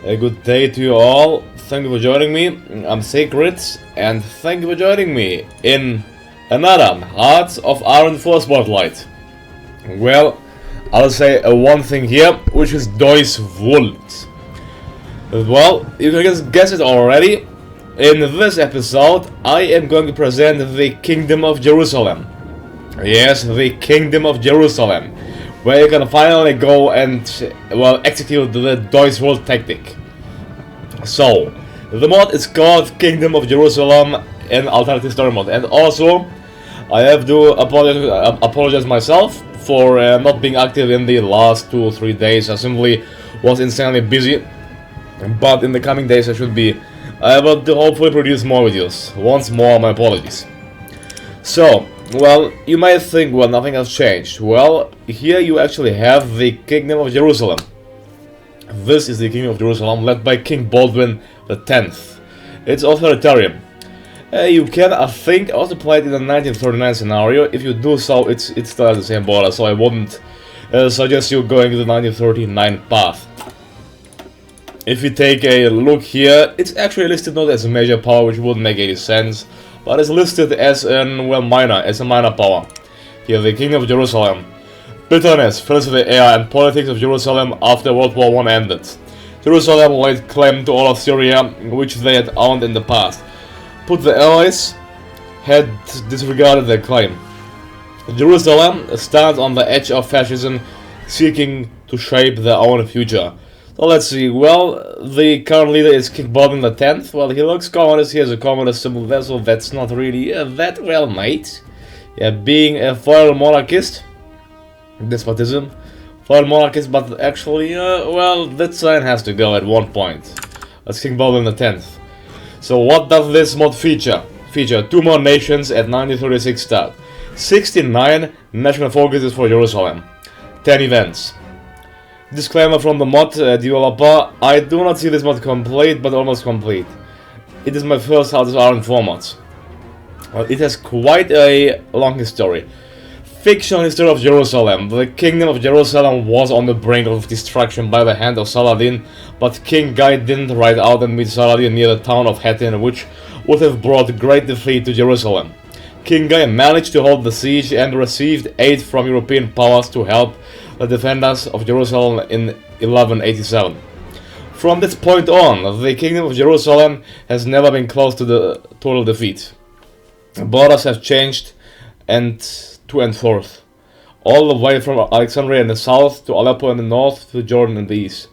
A good day to you all. Thank you for joining me. I'm Sacred, and thank you for joining me in another Hearts of Iron 4 Spotlight. Well, I'll say one thing here, which is Deus Vult. Well, you can guess it already. In this episode, I am going to present the Kingdom of Jerusalem. Yes, the Kingdom of Jerusalem, where you can finally go and, well, execute the Deus Vult tactic. So, the mod is called Kingdom of Jerusalem in Alternative Story Mode, and also, I have to apologize myself for not being active in the last 2 or 3 days. I simply was insanely busy, but in the coming days I should be able to hopefully produce more videos. Once more, my apologies. So, well, you might think, well, nothing has changed. Well, here you actually have the Kingdom of Jerusalem. This is the Kingdom of Jerusalem, led by King Baldwin X. It's authoritarian. You can, I think, also play it in the 1939 scenario. If you do so, it's still at the same border, so I wouldn't suggest you going to the 1939 path. If you take a look here, it's actually listed not as a major power, which wouldn't make any sense, but it's listed as a minor power. Here, the King of Jerusalem. Bitterness fills the air and politics of Jerusalem after World War I ended. Jerusalem laid claim to all of Syria, which they had owned in the past, but the Allies had disregarded their claim. Jerusalem stands on the edge of fascism, seeking to shape their own future. So let's see, well, the current leader is King Baldwin X. Well, he looks communist, he has a communist symbol there, so that's not really that well made. Yeah, being a foil monarchist, despotism, foil monarchist, but actually, well, that sign has to go at one point. That's King Baldwin X. So what does this mod feature? Feature 2 more nations at 1936 start. 69 national focuses for Jerusalem. 10 events. Disclaimer from the mod developer, I do not see this mod complete, but almost complete. It is my first Hearts of Iron format. It has quite a long history. Fictional history of Jerusalem. The Kingdom of Jerusalem was on the brink of destruction by the hand of Saladin, but King Guy didn't ride out and meet Saladin near the town of Hattin, which would have brought great defeat to Jerusalem. King Guy managed to hold the siege and received aid from European powers to help the defenders of Jerusalem in 1187. From this point on, the Kingdom of Jerusalem has never been close to the total defeat. Borders have changed to and forth, all the way from Alexandria in the south to Aleppo in the north to Jordan in the east.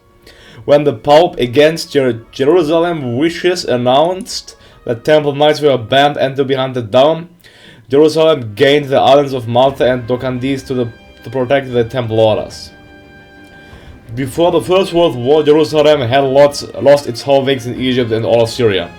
When the Pope against Jerusalem wishes announced that Temple Knights were banned and to be hunted down, Jerusalem gained the islands of Malta and Dokandis to protect the Temple Orders. Before the First World War, Jerusalem had lost its holdings in Egypt and all of Syria.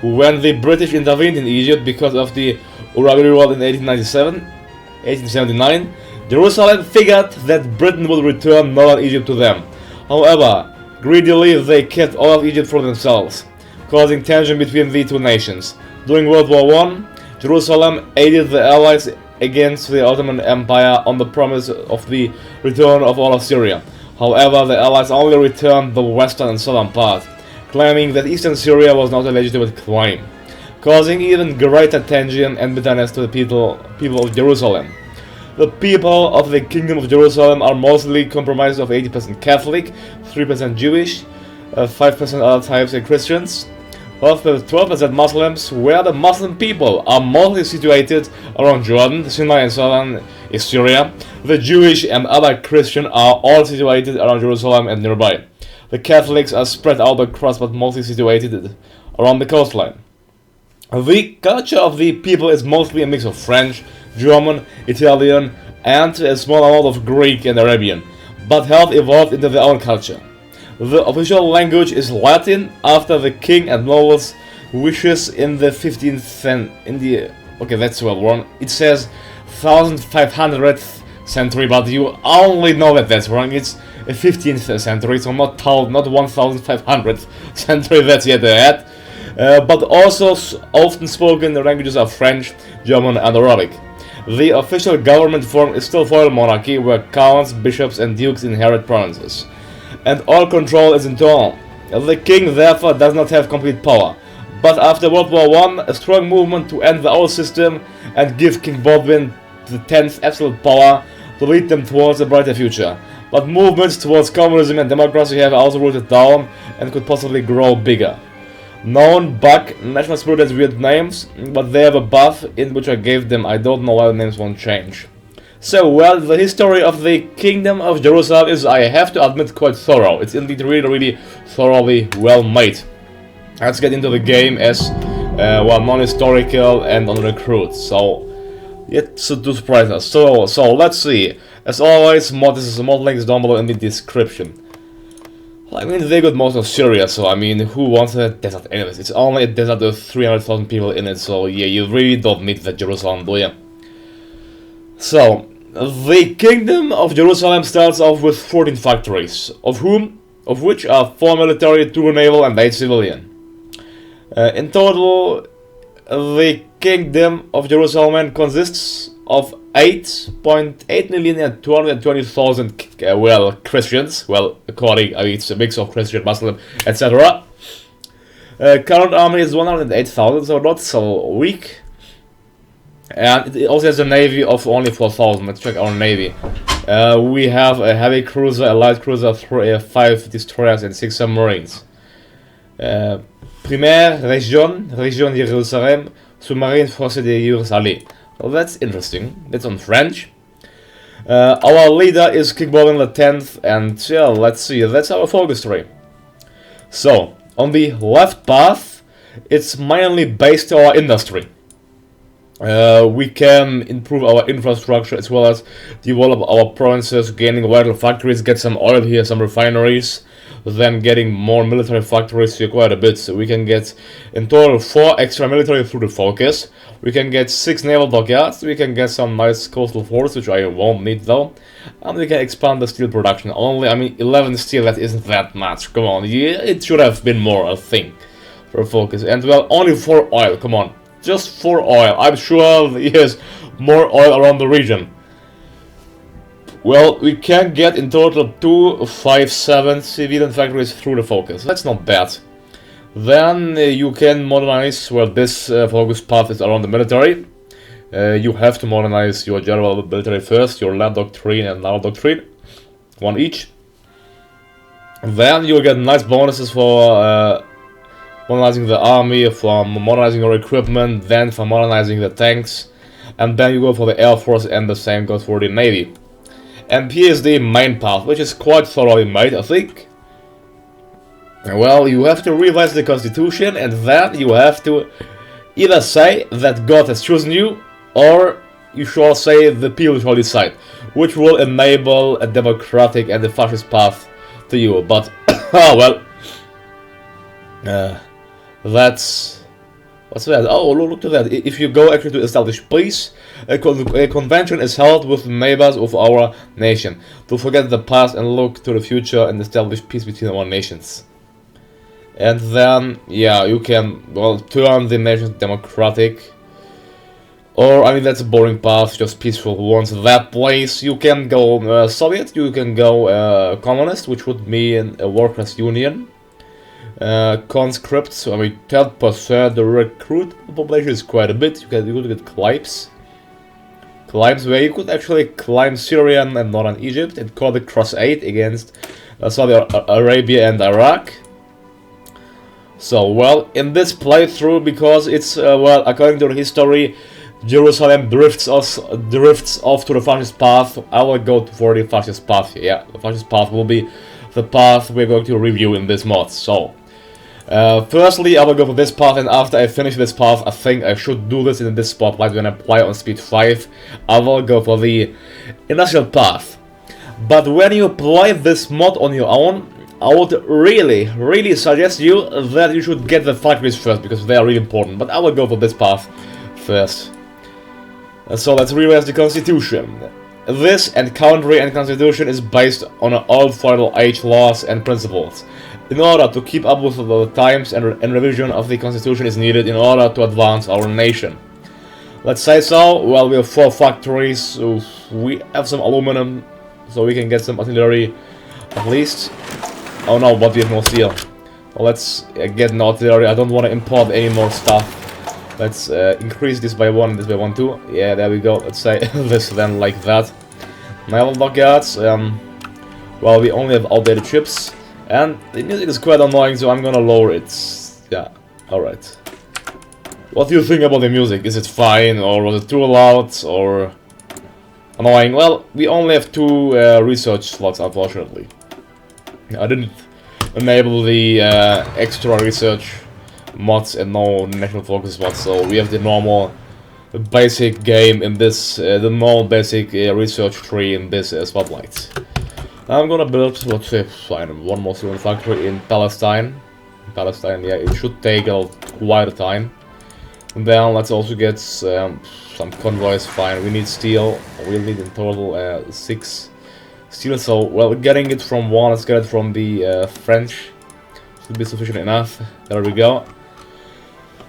When the British intervened in Egypt because of the Urabi War in 1879, Jerusalem figured that Britain would return northern Egypt to them. However, greedily they kept all of Egypt for themselves, causing tension between the two nations. During World War I, Jerusalem aided the Allies against the Ottoman Empire on the promise of the return of all of Syria. However, the Allies only returned the western and southern part, claiming that eastern Syria was not a legitimate claim, causing even greater tension and bitterness to the people of Jerusalem. The people of the Kingdom of Jerusalem are mostly comprised of 80% Catholic, 3% Jewish, 5% other types of Christians, 12% Muslims, where the Muslim people are mostly situated around Jordan, Sinai and southern Syria. The Jewish and other Christian are all situated around Jerusalem and nearby. The Catholics are spread out across but mostly situated around the coastline. The culture of the people is mostly a mix of French, German, Italian, and a small amount of Greek and Arabian, but have evolved into their own culture. The official language is Latin after the king and nobles' wishes in the 15th century. Okay, that's well wrong. It says 1500th century, but you only know that that's wrong. It's a 15th century, so not 1500th century. That's yet ahead. But also often spoken languages are French, German, and Arabic. The official government form is still foil monarchy, where counts, bishops, and dukes inherit provinces. and all control is internal. The king therefore does not have complete power. But after World War I, a strong movement to end the old system and give King Baldwin X absolute power to lead them towards a brighter future. But movements towards communism and democracy have also rooted down and could possibly grow bigger. Known Buck, National Spirit has weird names, but they have a buff in which I gave them. I don't know why the names won't change. So, well, the history of the Kingdom of Jerusalem is, I have to admit, quite thorough. It's indeed really thoroughly well made. Let's get into the game as, well, non-historical and on recruits. So, it's to surprise us. So let's see. As always, this is a mod link is down below in the description. I mean, they got most of Syria, so I mean, who wants a desert anyways? It's only a desert with 300,000 people in it, so yeah, you really don't need the Jerusalem, do you? So, the Kingdom of Jerusalem starts off with 14 factories, of which are 4 military, 2 naval and 8 civilian. In total, the Kingdom of Jerusalem consists of 8.8,220,000 well, Christians, well, according, I mean, it's a mix of Christian, Muslim, etc. Current army is 108,000, so not so weak. And it also has a navy of only 4,000. Let's check our navy. We have a heavy cruiser, a light cruiser, 5 destroyers and 6 submarines. Primaire Région Jérusalem, Sous-Marine Force de Jérusalem. Well, that's interesting. That's on French. Our leader is King Baldwin X, and yeah, let's see. That's our focus tree. So, on the left path, it's mainly based on our industry. We can improve our infrastructure as well as develop our provinces, gaining vital factories, get some oil here, some refineries, then getting more military factories here quite a bit. So we can get in total 4 extra military through the focus. We can get 6 naval dockyards, we can get some nice coastal forts, which I won't need though. And we can expand the steel production. Only, I mean, 11 steel, that isn't that much. Come on, yeah, it should have been more, I think, for focus. And well, only 4 oil, come on. Just 4 oil. I'm sure there's more oil around the region. Well, we can get in total 257 civilian factories through the focus. That's not bad. Then you can modernize, well, this focus path is around the military. You have to modernize your general military first, your land doctrine and naval doctrine. 1 each. Then you'll get nice bonuses for modernizing the army, for modernizing your equipment, then for modernizing the tanks, and then you go for the air force, and the same goes for the navy. And here's the main path, which is quite thoroughly made, I think. Well, you have to revise the constitution, and then you have to either say that God has chosen you, or you shall say the people shall decide, which will enable a democratic and a fascist path to you. But, oh well. That's... what's that? Oh, look at that. If you go actually to establish peace, a convention is held with the neighbors of our nation to forget the past and look to the future and establish peace between our nations. And then, yeah, you can, well, turn the nation democratic. Or, I mean, that's a boring path, just peaceful. Once that place, you can go Soviet, you can go communist, which would mean a workers' union. Conscripts, I mean, 10%, the recruit population is quite a bit. You could get climbs, where you could actually climb Syria and northern Egypt and call the crusade against Saudi Arabia and Iraq. So, well, in this playthrough, because it's, well, according to the history, Jerusalem drifts off to the fascist path, I will go for the fascist path. Yeah, the fascist path will be the path we're going to review in this mod. So, firstly, I will go for this path, and after I finish this path, I think I should do this in this spotlight when I play on speed 5. I will go for the industrial path. But when you play this mod on your own, I would really suggest you that you should get the factories first, because they are really important. But I will go for this path first. So let's revise the constitution. This and country and constitution is based on old feudal age laws and principles. In order to keep up with the times, and revision of the constitution is needed in order to advance our nation. Let's say so. Well, we have 4 factories, so we have some aluminum, so we can get some artillery at least. Oh no, but we have no steel. Well, let's get an artillery. I don't want to import any more stuff. Let's increase this by 1, this by 1 too. Yeah, there we go. Let's say this then like that. Naval dockyards. Well, we only have outdated ships. And the music is quite annoying, so I'm gonna lower it. Yeah, alright. What do you think about the music? Is it fine, or was it too loud, or annoying? Well, we only have 2 research slots, unfortunately. I didn't enable the extra research mods and no national focus mods, so we have the normal basic game in this, the normal basic research tree in this spotlight. I'm gonna build, let's say, one more civil factory in Palestine. Palestine, yeah, it should take quite a time. And then let's also get some convoys. Fine, we need steel. We'll need in total 6 steel. So, well, getting it from 1, let's get it from the French. Should be sufficient enough. There we go.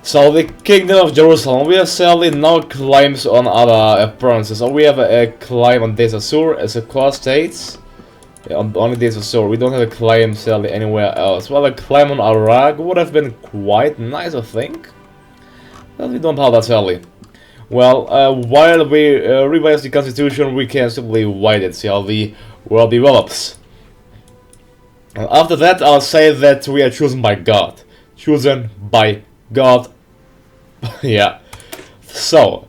So, the Kingdom of Jerusalem. We have sadly no claims on other provinces. So, we have a claim on Deus Vult as a core state. Yeah, only Deus Vult. We don't have a claim sadly anywhere else. Well, a claim on Iraq would have been quite nice, I think. But we don't have that sadly. Well, while we revise the constitution, we can simply wait and see how the world develops. And after that, I'll say that we are chosen by God. Chosen by God. Yeah. So,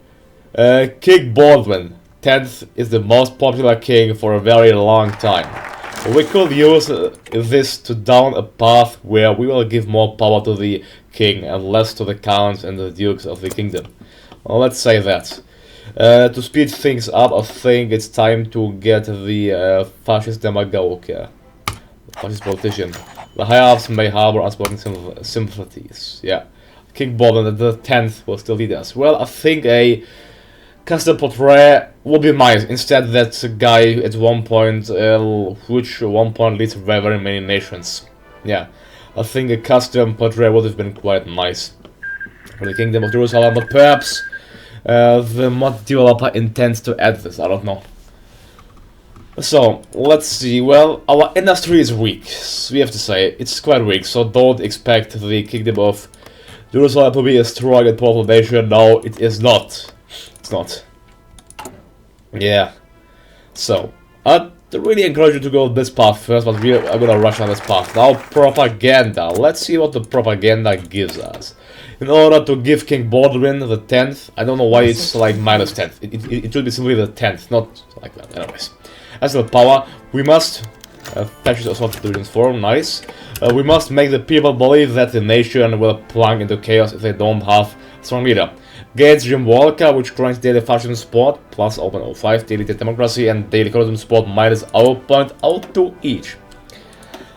King Baldwin X is the most popular king for a very long time. We could use this to down a path where we will give more power to the king and less to the counts and the dukes of the kingdom. Well, let's say that. To speed things up, I think it's time to get the fascist demagogue, fascist politician. The higher-ups may harbor unspoken sympathies. Yeah, King Baldwin X will still lead us. Well, I think a custom portrait would be nice. Instead, that guy at one point, which at one point leads very, very many nations. Yeah, I think a custom portrait would have been quite nice for the Kingdom of Jerusalem, but perhaps the mod developer intends to add this. I don't know. So, let's see. Well, our industry is weak. We have to say it's quite weak. So don't expect the Kingdom of Jerusalem to be a strong and powerful nation. No, it is not. It's not. Yeah. So, I'd really encourage you to go this path first, but we are gonna rush on this path. Now, propaganda. Let's see what the propaganda gives us. In order to give King Baldwin the 10th, I don't know why it's like minus 10th. It should be simply the 10th, not like that. Anyways. As for power, we must fascist assault divisions form, nice. We must make the people believe that the nation will plunge into chaos if they don't have a strong leader. Gates Jim Walker, which grants daily fashion support, plus 0.05, daily democracy, and daily colonialism support, minus 0.02 each.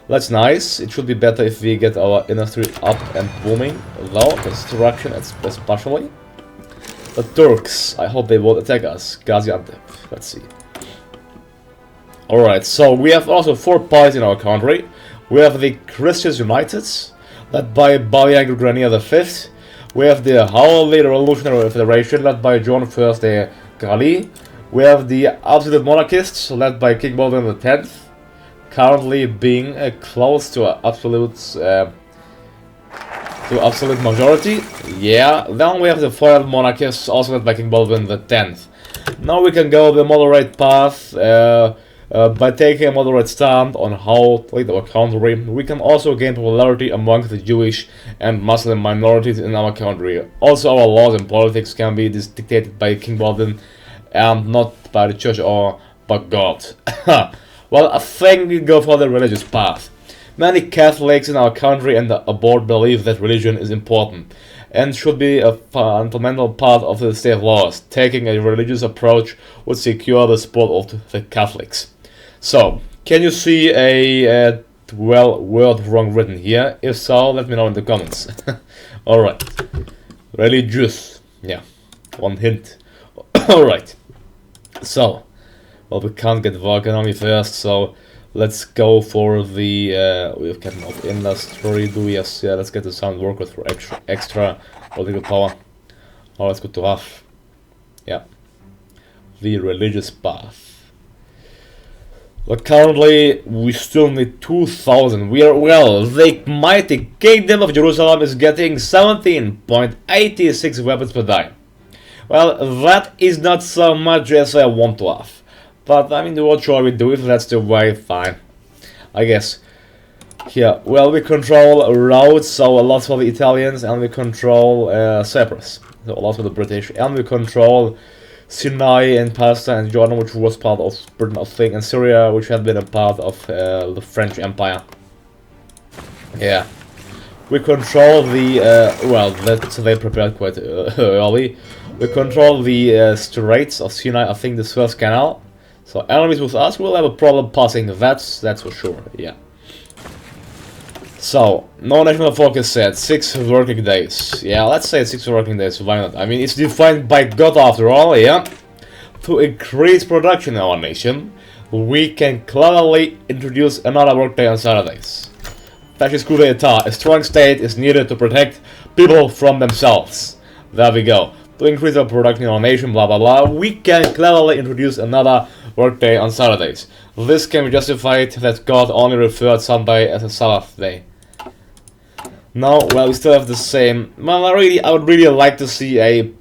That's nice. It should be better if we get our industry up and booming, though, construction especially. The Turks, I hope they won't attack us. Gaziantep, let's see. Alright, so we have also 4 parties in our country. We have the Christians United, led by Balian Grania V. We have the Holy Revolutionary Federation, led by John I the Gali. We have the Absolute Monarchists, led by King Baldwin X, currently being close to absolute majority. Yeah. Then we have the Foiled Monarchists, also led by King Baldwin X. Now we can go the moderate path. By taking a moderate stand on how to lead our country, we can also gain popularity among the Jewish and Muslim minorities in our country. Also, our laws and politics can be dictated by King Baldwin and not by the church or by God. Well, I think we go for the religious path. Many Catholics in our country and the board believe that religion is important and should be a fundamental part of the state laws. Taking a religious approach would secure the support of the Catholics. So, can you see a word wrong written here? If so, let me know in the comments. Alright. Religious. Yeah. One hint. Alright. So, well, we can't get war economy first, so let's go for the we have Captain of Industry. Do we? Yes, yeah, let's get the sound workers for extra political power. Oh, that's good to have. Yeah. The religious path. But currently, we still need 2,000. We are, well, the mighty Kingdom of Jerusalem is getting 17.86 weapons per day. Well, that is not so much as I want to have. But, I mean, what shall we do if that's the way? Fine. I guess. Here, well, we control roads, so a lot for the Italians, and we control Cyprus, so a lot for the British, and we control Sinai and Palestine and Jordan, which was part of Britain, I think, and Syria, which had been a part of the French Empire. Yeah. We control the, well, that's they prepared quite early. We control the Straits of Sinai, I think the Suez Canal. So enemies with us will have a problem passing that's for sure, yeah. So, no national focus set, 6 working days. Yeah, let's say 6 working days, why not? I mean, it's defined by God after all, yeah? To increase production in our nation, we can cleverly introduce another workday on Saturdays. Fascist coup d'etat, a strong state is needed to protect people from themselves. There we go. To increase our production in our nation, blah blah blah, we can cleverly introduce another workday on Saturdays. This can be justified that God only referred Sunday as a Sabbath day. No, well, we still have the same. Well, I would really like to see a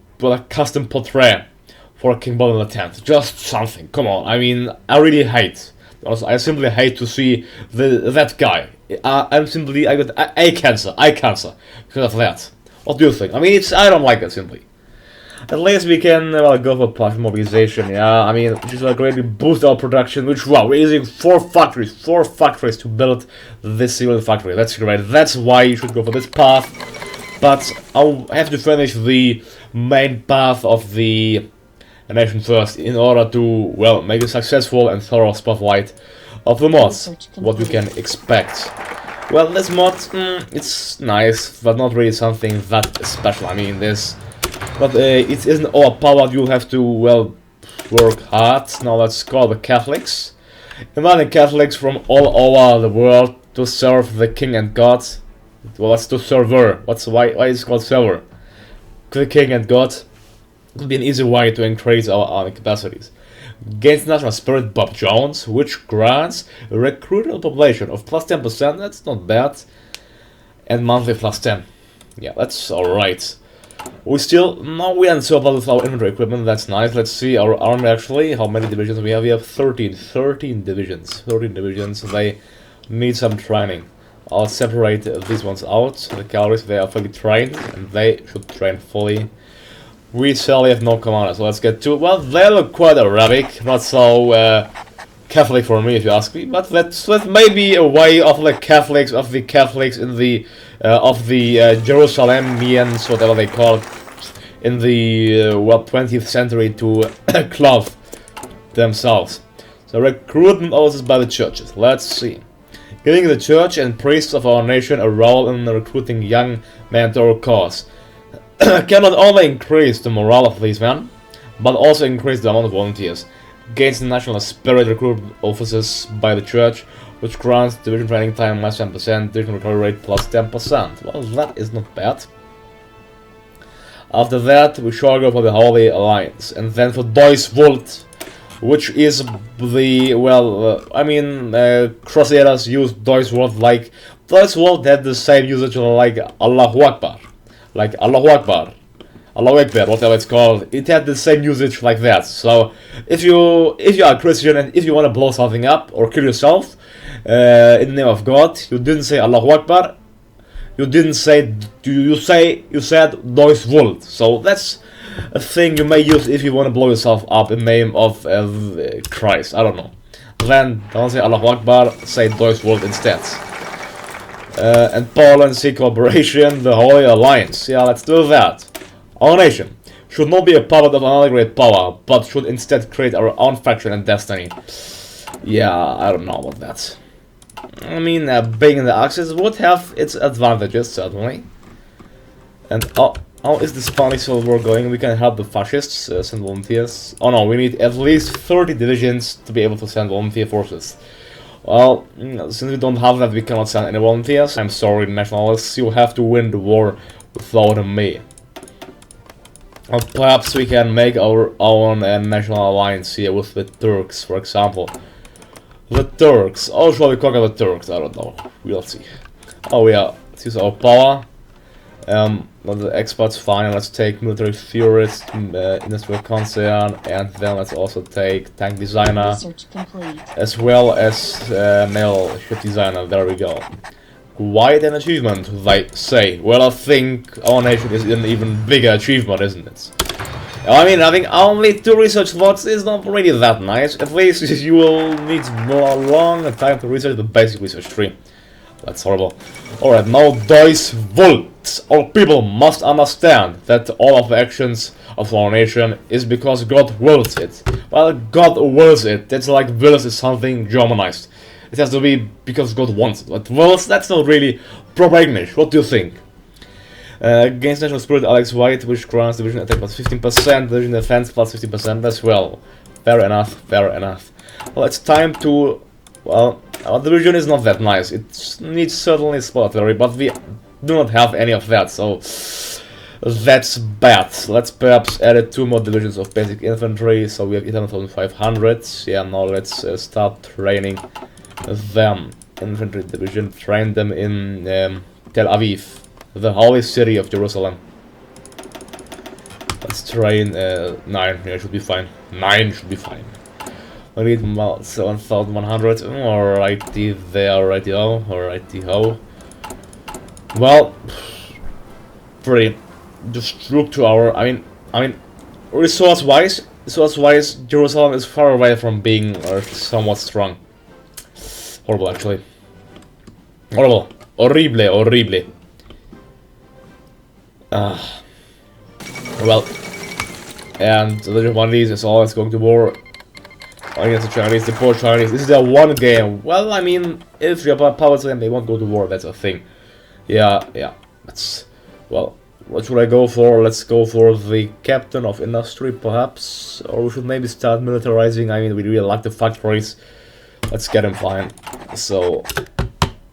custom portrait for King Baldwin X. Just something. Come on. I mean, I really hate. I simply hate to see that guy. I got eye cancer because of that. What do you think? I mean, I don't like it simply. At least we can go for partial mobilization, yeah. I mean, which will greatly boost our production, which, wow, we're using 4 factories to build this single factory. That's great. That's why you should go for this path. But I'll have to finish the main path of the nation first in order to, well, make a successful and thorough spotlight of the mods. What we can expect. Well, this mod, it's nice, but not really something that special. I mean, but it isn't overpowered. You have to, well, work hard. Now let's call the Catholics. Inviting Catholics from all over the world to serve the King and God. Well, that's to server. Why is it called server? The King and God. It would be an easy way to increase our army capacities. Gains national spirit Bob Jones, which grants a recruitable population of plus 10%. That's not bad. And monthly plus 10. Yeah, that's alright. We aren't so bad with our inventory equipment, that's nice. Let's see our army actually, how many divisions we have. We have 13 divisions. 13 divisions, they need some training. I'll separate these ones out. The cavalry, they are fully trained, and they should train fully. We sadly have no commanders, so let's get to it. Well, they look quite Arabic, not so Catholic for me if you ask me, but that may be a way of the Catholics in the of the Jerusalemians, whatever they call it, in the 20th century to clothe themselves. So recruitment also by the churches. Let's see. Giving the church and priests of our nation a role in recruiting young men to our cause can not only increase the morale of these men, but also increase the amount of volunteers. Gains national spirit recruitment officers by the church, which grants division training time minus 10%, division recovery rate plus 10%. Well, that is not bad. After that, we shall go for the Holy Alliance, and then for Deus Vult, which is the, well, Crusaders used Deus Vult like, Deus Vult had the same usage like Allahu Akbar. Like Allahu Akbar. Allahu Akbar, whatever it's called, it had the same usage like that. So, if you are a Christian and if you want to blow something up or kill yourself in the name of God, you didn't say Allahu Akbar. You didn't say you said Deus Vult. So that's a thing you may use if you want to blow yourself up in the name of Christ. I don't know. Then don't say Allahu Akbar. Say Deus Vult instead. And Poland see cooperation, the Holy Alliance. Yeah, let's do that. Our nation should not be a puppet of another great power, but should instead create our own faction and destiny. Yeah, I don't know about that. I mean, being in the Axis would have its advantages, certainly. And how is the Spanish Civil War going? We can help the fascists, send volunteers. Oh no, we need at least 30 divisions to be able to send volunteer forces. Well, since we don't have that, we cannot send any volunteers. I'm sorry, nationalists, you have to win the war without me. Or perhaps we can make our own national alliance here with the Turks, for example. The Turks. Or shall we conquer the Turks? I don't know. We'll see. Oh yeah, let's use our power. Not the experts, fine. Let's take military theorist, industrial concern, and then let's also take tank designer, as well as naval ship designer. There we go. Quite an achievement, they say. Well, I think our nation is an even bigger achievement, isn't it? I mean, having only 2 research slots is not really that nice. At least you will need more long time to research the basic research tree. That's horrible. Alright, now Deus Vult. Our people must understand that all of the actions of our nation is because God wills it. Well, God wills it. That's like wills is something Germanized. It has to be because God wants it. But wills, that's not really proper English. What do you think? Against National Spirit, Alex White, which grants division attack plus 15%, division defense plus 50% as well. Fair enough, fair enough. Well, it's time to... Well, our division is not that nice. It needs certainly spot artillery, but we do not have any of that, so that's bad. Let's perhaps add 2 more divisions of basic infantry, so we have 11,500. Yeah, now let's start training them. Infantry division, train them in Tel Aviv, the holy city of Jerusalem. Let's train 9, yeah, should be fine. 9 should be fine. I need 7,100. Alrighty there, righty-o, alrighty-ho. Well, pretty. Just look to our. I mean, resource-wise, Jerusalem is far away from being somewhat strong. Horrible, actually. Horrible, horrible. Well, and the Japanese is always going to war against the Chinese, the poor Chinese. This is their one game. Well, I mean, if Japan powers them, they won't go to war. That's a thing. Yeah. That's, well, what should I go for? Let's go for the captain of industry, perhaps, or we should maybe start militarizing. I mean, we really like the factories. Let's get him fine. So,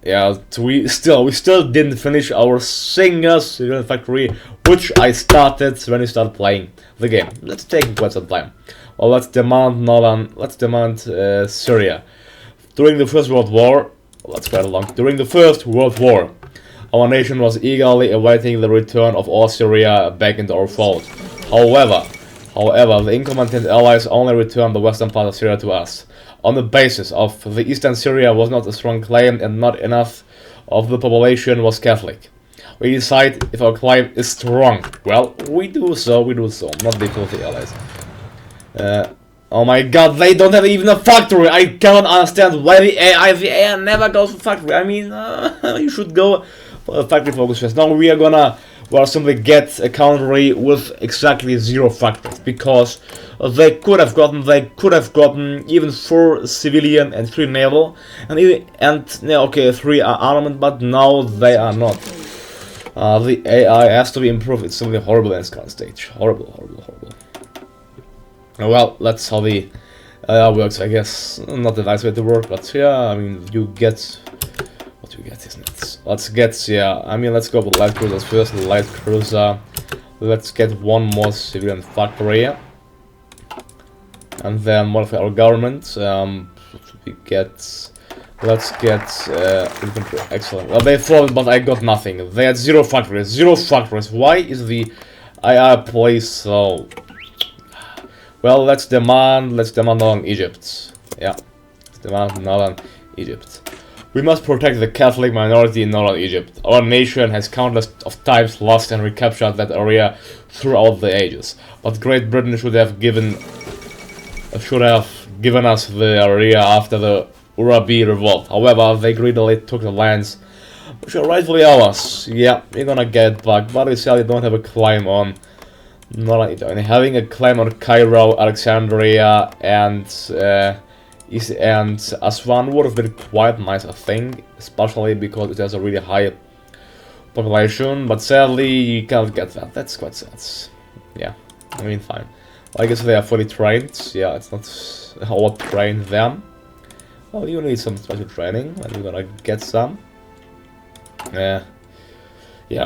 yeah, we still didn't finish our single factory, which I started when we started playing the game. Let's take quite some time. Well, let's demand Syria. During the First World War, that's quite long. During the First World War, our nation was eagerly awaiting the return of all Syria back into our fold. However, the incompetent allies only returned the western part of Syria to us, on the basis of the eastern Syria was not a strong claim and not enough of the population was Catholic. We decide if our claim is strong. Well, we do so, not the filthy allies. Oh my god, they don't have even a factory! I cannot understand why the AI never goes for factory. I mean, you should go for a factory focus first. Now we are gonna, well, simply get a country with exactly 0 factories, because they could have gotten even 4 civilian and 3 naval, and 3 armament, but now they are not. The AI has to be improved. It's simply horrible in its current stage. Horrible. Well, that's how the works, I guess. Not the nice way to work, but yeah, I mean, you get what you get, isn't it? Let's get, yeah, I mean, let's go with light cruisers first. Light cruiser. Let's get 1 more civilian factory, and then modify our government. Let's get infantry. Excellent. Well, they fought, but I got nothing. They had 0 factories. 0 factories. Why is the AI place so? Well, let's demand Northern Egypt. Yeah, let's demand Northern Egypt. We must protect the Catholic minority in Northern Egypt. Our nation has countless of times lost and recaptured that area throughout the ages. But Great Britain should have given us the area after the Urabi revolt. However, they greedily took the lands which are rightfully ours. Yeah, we're gonna get it back, but we sadly don't have a claim on. Having a claim on Cairo, Alexandria, and Aswan would have been quite nice, I think, especially because it has a really high population. But sadly, you can't get that. That's quite sad. Yeah, I mean, fine. I guess they are fully trained. Yeah, it's not how I train them. Well, you need some special training, and we're gonna get some. Yeah,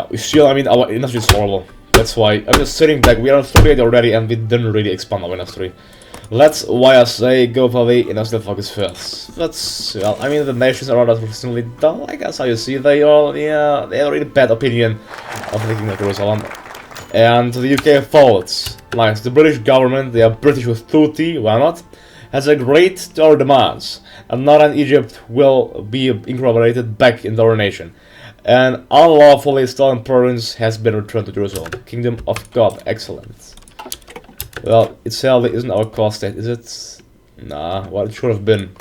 we still. I mean, our industry is horrible. That's why I'm just sitting back. We are on 38 already, and we didn't really expand our industry. That's why I say go for the industrial focus first. That's, well, I mean, the nations around us recently don't like us, how you see, they all, yeah, they have a really bad opinion of the Kingdom of Jerusalem. And the UK follows. Nice, the British government, they are British with 30, why not, has agreed to our demands, and Northern Egypt will be incorporated back into our nation. And unlawfully stolen province has been returned to Jerusalem. Kingdom of God, excellent. Well, it sadly isn't our core state, is it? Nah, well, it should have been.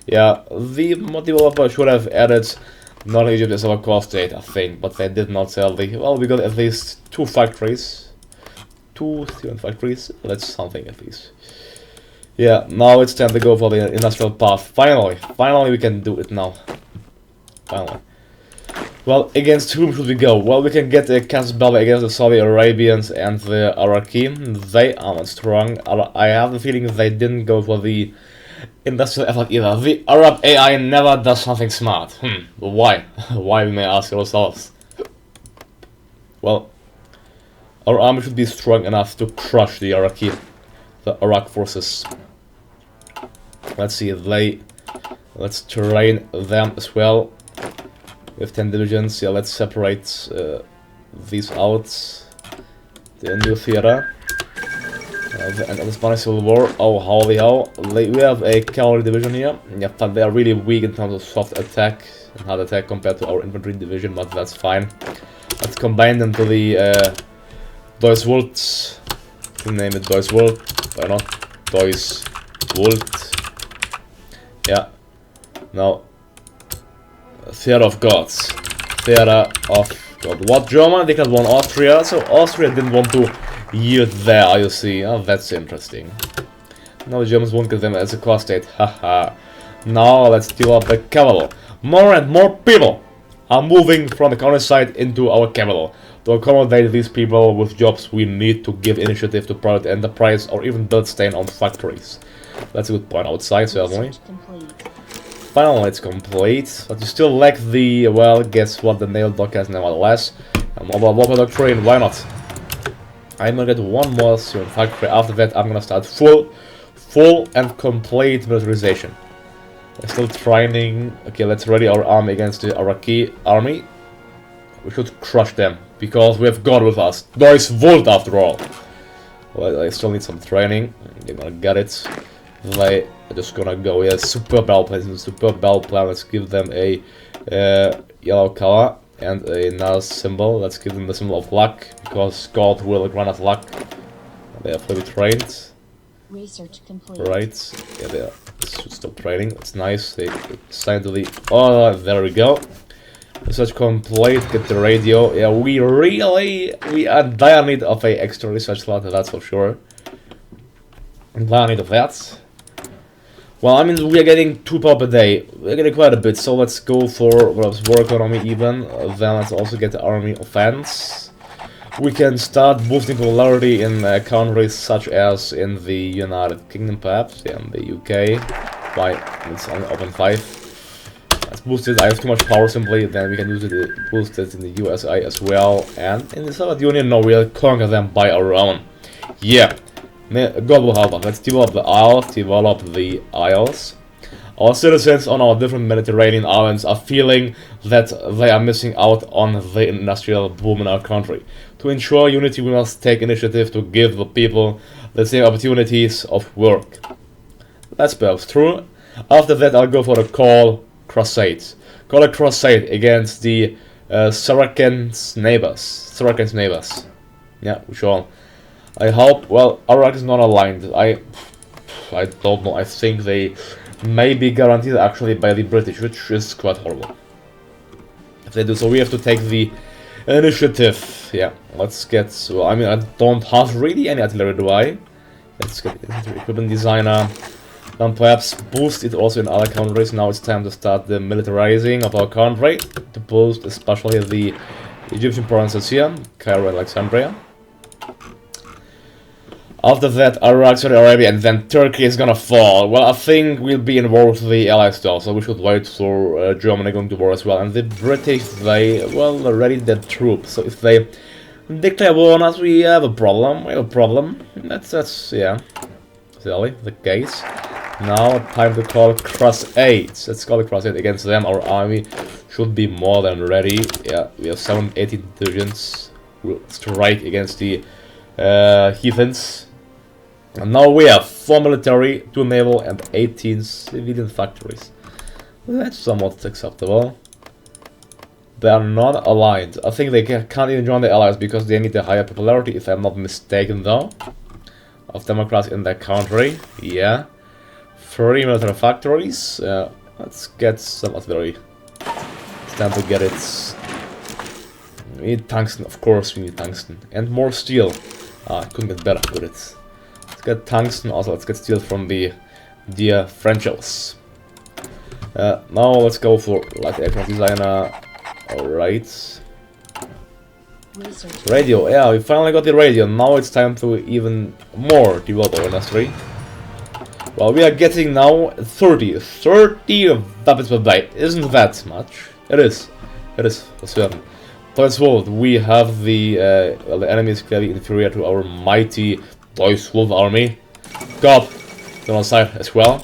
Yeah, the mod developer should have added Northern Egypt as our core state, I think, but they did not, sadly. Well, we got at least 2 factories. 2 student factories, that's something at least. Yeah, now it's time to go for the industrial path. Finally we can do it now. Finally. Well, against whom should we go? Well, we can get a casus belli against the Saudi Arabians and the Iraqi. They are not strong. I have the feeling they didn't go for the industrial effort either. The Arab AI never does something smart. Why? Why, we may ask ourselves. Well, our army should be strong enough to crush the Iraq forces. Let's see, let's train them as well. We have 10 divisions. Yeah, let's separate these out. The new theater. The end of the Spanish Civil War. Oh, holy hell. We have a cavalry division here. Yeah, but they are really weak in terms of soft attack and hard attack compared to our infantry division, but that's fine. Let's combine them to the Deus Vult. Name it Deus Vult. Why not? Deus Vult. Yeah. Now, Theater of Gods. Theater of God. What? Germany declared war on Austria, so Austria didn't want to yield there, you see. Oh, that's interesting. Now the Germans won't get them as a core state. Haha. Now let's develop the capital. More and more people are moving from the countryside into our capital. To accommodate these people with jobs, we need to give initiative to private enterprise or even build state-owned factories. That's a good point outside, certainly. Finally, it's complete, but you still lack the, well, guess what, the nail dock has nevertheless. A mobile warfare doctrine, why not? I'm gonna get one more student factory. After that, I'm gonna start full and complete militarization. We're still training. Okay, let's ready our army against the Iraqi army. We should crush them, because we have God with us. Deus Vult, after all. Well, I still need some training. They're gonna get it. They are just gonna go, yeah, super battle plan. Super battle plan. Let's give them a yellow color and another symbol. Let's give them the symbol of luck, because God will grant us luck. They are fully trained. Research complete. Right. Yeah, they are. Should stop training. That's nice. They signed to the. Oh, there we go. Research complete. Get the radio. Yeah, we are in dire need of a extra research slot. That's for sure. In dire need of that. Well, I mean, we are getting 2 power per day. We're getting quite a bit, so let's go for war economy even. Then let's also get the army offense. We can start boosting popularity in countries such as in the United Kingdom, perhaps, yeah, in the UK. By it's only open 5. Let's boost it. I have too much power simply. Then we can use it, boost it in the USA as well, and in the Soviet Union. No, we'll conquer them by our own. Yeah. God will help us. Let's develop the Isles. Our citizens on our different Mediterranean islands are feeling that they are missing out on the industrial boom in our country. To ensure unity, we must take initiative to give the people the same opportunities of work. That's perhaps true. After that, I'll go for the Call Crusades. Call a crusade against the Saracens' neighbors. Yeah, sure. I hope, well, Iraq is not aligned. I don't know. I think they may be guaranteed actually by the British, which is quite horrible. If they do so, we have to take the initiative. Yeah, let's get. Well, I mean, I don't have really any artillery, do I? Let's get equipment designer. Then perhaps boost it also in other countries. Now it's time to start the militarizing of our country. To boost especially the Egyptian provinces here, Cairo and Alexandria. After that, Iraq, Saudi Arabia, and then Turkey is gonna fall. Well, I think we'll be in war with the Allies still, so we should wait for Germany going to war as well. And the British, they, well, ready their troops. So if they declare war on us, we have a problem. That's, yeah. exactly the case. Now time to call Crusades. Let's call the Crusade against them. Our army should be more than ready. Yeah, we have 780 divisions. We'll strike against the heathens. And now we have 4 military, 2 naval, and 18 civilian factories. That's somewhat acceptable. They are not aligned. I think they can't even join the allies because they need a higher popularity, if I'm not mistaken, though. Of Democrats in their country. Yeah. 3 military factories. Let's get some artillery. It's time to get it. We need tungsten, of course we need tungsten. And more steel. Couldn't get better with it. Let's get tungsten, also let's get steel from the dear Frenchos. Now let's go for light aircraft designer. Alright. Radio, yeah, we finally got the radio. Now it's time to even more develop our industry. Well, we are getting now 30 weapons per day. Isn't that much? It is for certain. Deus Vult, we have the enemy is clearly inferior to our mighty Deus Vult army. God, on our side as well.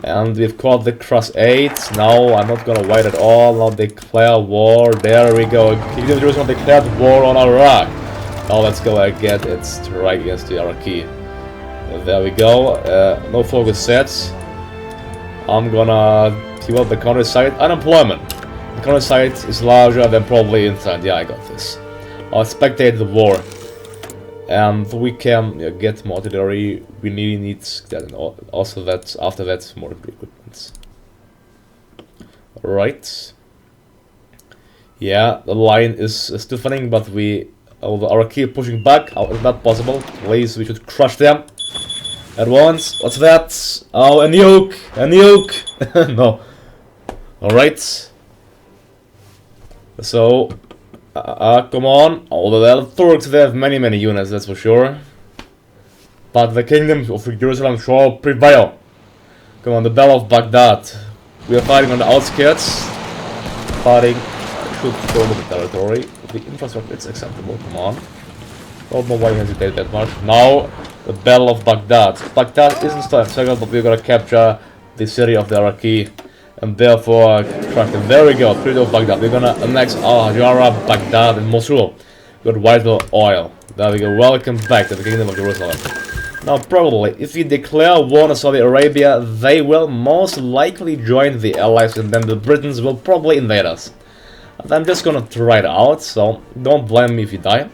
And we've caught the Crusades. Now I'm not gonna wait at all. Now declare war. There we go. Kingdom of Jerusalem declared war on Iraq. Now let's go and get it strike against the Iraqi. There we go. No focus sets. I'm gonna develop the countryside. Unemployment. The countryside is larger than probably inside. Yeah, I got this. I'll spectate the war. And we can get more artillery. We need that, and also that after that more equipment. Alright. Yeah, the line is stiffening, but our keep pushing back. How is that possible? Please, we should crush them at once. What's that? Oh, a nuke! A nuke! No. Alright. So, come on. Although the Turks, they have many units, that's for sure. But the kingdom of Jerusalem shall prevail. Come on, the Battle of Baghdad. We are fighting on the outskirts. Fighting. I should go with the territory. The infrastructure is acceptable. Come on. Don't know why you hesitate that much. Now, the Battle of Baghdad. Baghdad isn't still encircled, but we're gonna capture the city of the Iraqi. And therefore, crack them. There we go, Treaty of Baghdad. We're gonna annex Al-Hajara, Baghdad, and Mosul. We got vital oil. There we go. Welcome back to the Kingdom of Jerusalem. Now, probably, if we declare war on Saudi Arabia, they will most likely join the Allies, and then the Britons will probably invade us. And I'm just gonna try it out, so don't blame me if you die.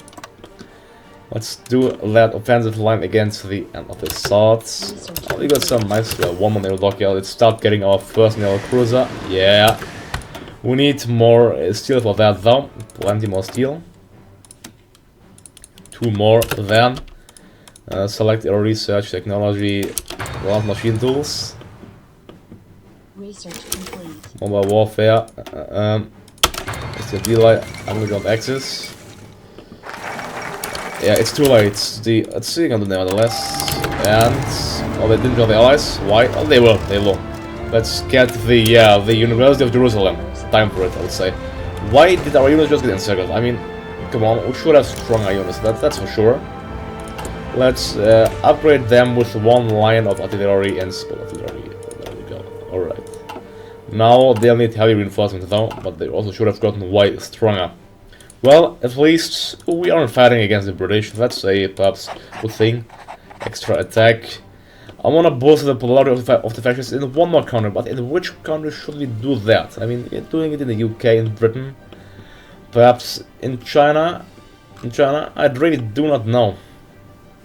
Let's do that offensive line against the end of the swords. Oh, we got some nice one naval dockyard. Let's start getting our first naval cruiser. Yeah. We need more steel for that though. Plenty more steel. 2 more then. Select your research, technology, advanced machine tools. Research complete. Mobile warfare. It's a delay. Underground access. Yeah, it's too late. Let's see, I'm nevertheless. And oh, they didn't join the Allies. Why? Oh, they will. Let's get the University of Jerusalem. Time for it, I would say. Why did our units just get encircled? I mean, come on, we should have stronger units. That's for sure. Let's upgrade them with 1 line of artillery and spot artillery. There we go. All right. Now they'll need heavy reinforcements though, but they also should have gotten way stronger. Well, at least we aren't fighting against the British. That's a perhaps good thing. Extra attack. I want to boost the popularity of the fascists in one more country, but in which country should we do that? I mean, doing it in the UK, in Britain, perhaps in China. I really do not know.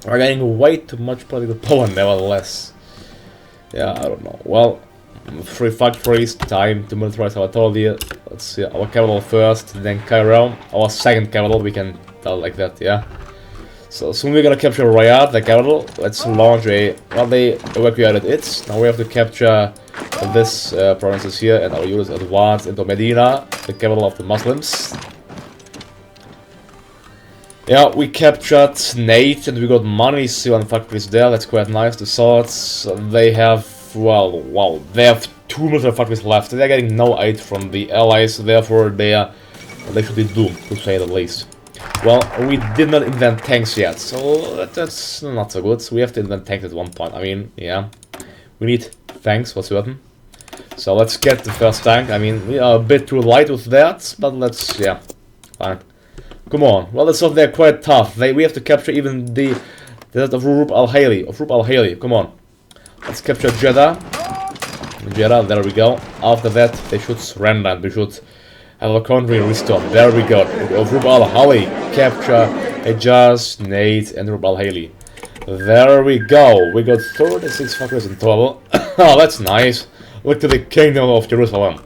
We're getting way too much political power, nevertheless. Yeah, I don't know. Well, 3 factories, time to militarize our authority. Let's see, our capital first, then Cairo, our second capital, we can tell like that, yeah. So soon we're gonna capture Riyadh, the capital. Let's launch well, they evacuated it. Now we have to capture this provinces here, and our units advance into Medina, the capital of the Muslims. Yeah, we captured Najd, and we got money still on factories there. That's quite nice. The swords, they have, well, they have 2 military factories left. They're getting no aid from the Allies, therefore they should be doomed, to say the least. Well, we did not invent tanks yet, so that's not so good. So we have to invent tanks at one point. I mean, yeah, we need tanks for certain. So let's get the first tank. I mean, we are a bit too light with that, but let's, yeah, fine. Come on. Well, it's not they're quite tough. We have to capture even the desert of Rub al Khali. Come on. Let's capture Jeddah. Jeddah, there we go. After that, they should surrender and we should have a country restored. There we go. Of Rub al Khali. Capture Hejaz, Nate, and Rub al Khali. There we go. We got 36 fuckers in total. Oh, that's nice. Look to the Kingdom of Jerusalem.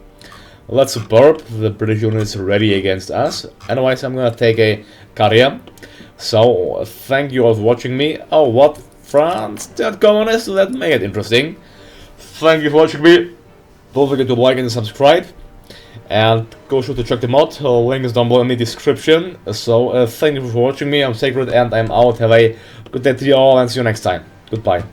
Let's burp. The British unit is ready against us. Otherwise, I'm gonna take a career. So, thank you all for watching me. Oh, what? France? That communist? Let's make it interesting. Thank you for watching me. Don't forget to like and subscribe. And go sure to check them out. Link is down below in the description. So, thank you for watching me. I'm Sacred and I'm out. Have a good day to you all and see you next time. Goodbye.